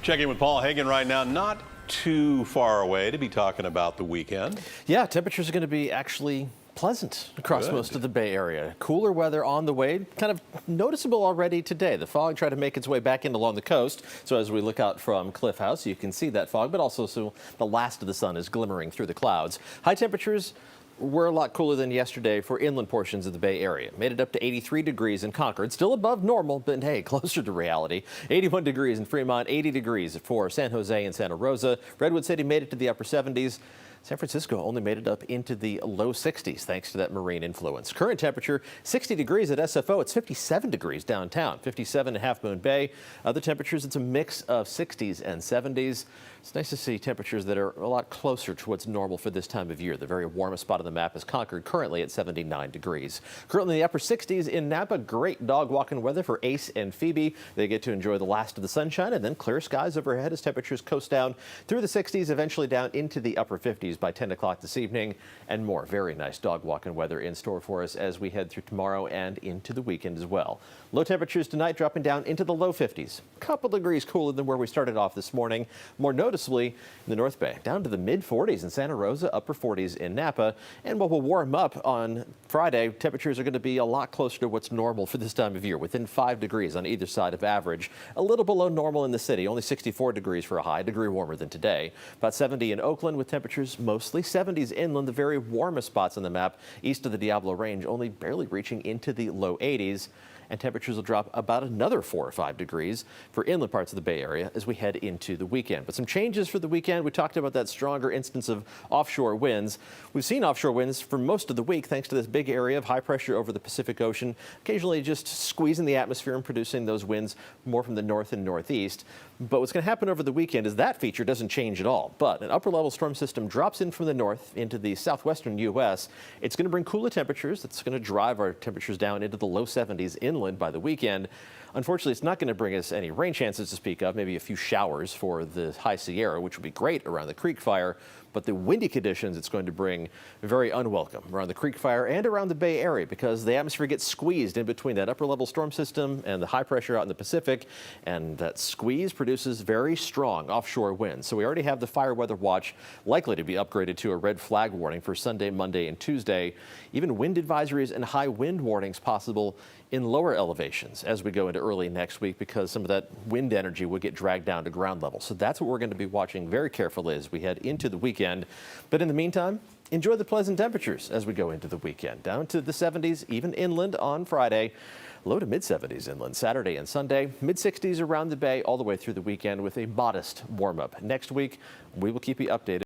Checking with Paul Heggen right now, not too far away to be talking about the weekend. Yeah, temperatures are going to be actually pleasant across most of the Bay Area. Cooler weather on the way, kind of noticeable already today. The fog tried to make its way back in along the coast. So as we look out from Cliff House, you can see that fog, but also so the last of the sun is glimmering through the clouds. High temperatures were a lot cooler than yesterday for inland portions of the Bay Area. Made it up to 83 degrees in Concord, still above normal, but hey, closer to reality. 81 degrees in Fremont, 80 degrees for San Jose and Santa Rosa. Redwood City made it to the upper 70s. San Francisco only made it up into the low 60s thanks to that marine influence. Current temperature 60 degrees at SFO. It's 57 degrees downtown, 57 at Half Moon Bay. Other temperatures, it's a mix of 60s and 70s. It's nice to see temperatures that are a lot closer to what's normal for this time of year. The very warmest spot on the map is Concord, currently at 79 degrees. Currently in the upper 60s in Napa. Great dog walking weather for Ace and Phoebe. They get to enjoy the last of the sunshine and then clear skies overhead as temperatures coast down through the 60s, eventually down into the upper 50s by 10 o'clock this evening, and more very nice dog walking weather in store for us as we head through tomorrow and into the weekend as well. Low temperatures tonight dropping down into the low 50s. A couple degrees cooler than where we started off this morning. More noticeably in the North Bay, down to the mid 40s in Santa Rosa, upper 40s in Napa. And what will warm up on Friday, temperatures are going to be a lot closer to what's normal for this time of year, within 5 degrees on either side of average. A little below normal in the city, only 64 degrees for a high, degree warmer than today. About 70 in Oakland with temperatures mostly 70s inland, the very warmest spots on the map east of the Diablo Range, only barely reaching into the low 80s. And temperatures will drop about another 4 or 5 degrees for inland parts of the Bay Area as we head into the weekend. But some changes for the weekend. We talked about that stronger instance of offshore winds. We've seen offshore winds for most of the week thanks to this big area of high pressure over the Pacific Ocean, occasionally just squeezing the atmosphere and producing those winds more from the north and northeast. But what's going to happen over the weekend is that feature doesn't change at all. But an upper level storm system drops in from the north into the southwestern U.S. It's going to bring cooler temperatures. That's going to drive our temperatures down into the low 70s inland by the weekend. Unfortunately, it's not going to bring us any rain chances to speak of, maybe a few showers for the high Sierra, which would be great around the Creek Fire. But the windy conditions it's going to bring very unwelcome around the Creek Fire and around the Bay Area because the atmosphere gets squeezed in between that upper level storm system and the high pressure out in the Pacific. And that squeeze produces very strong offshore winds. So we already have the fire weather watch likely to be upgraded to a red flag warning for Sunday, Monday, and Tuesday. Even wind advisories and high wind warnings possible in lower elevations as we go into early next week because some of that wind energy will get dragged down to ground level. So that's what we're going to be watching very carefully as we head into the weekend. But in the meantime, enjoy the pleasant temperatures as we go into the weekend. Down to the 70s, even inland on Friday. Low to mid 70s inland Saturday and Sunday. Mid 60s around the Bay all the way through the weekend with a modest warm up. Next week, we will keep you updated.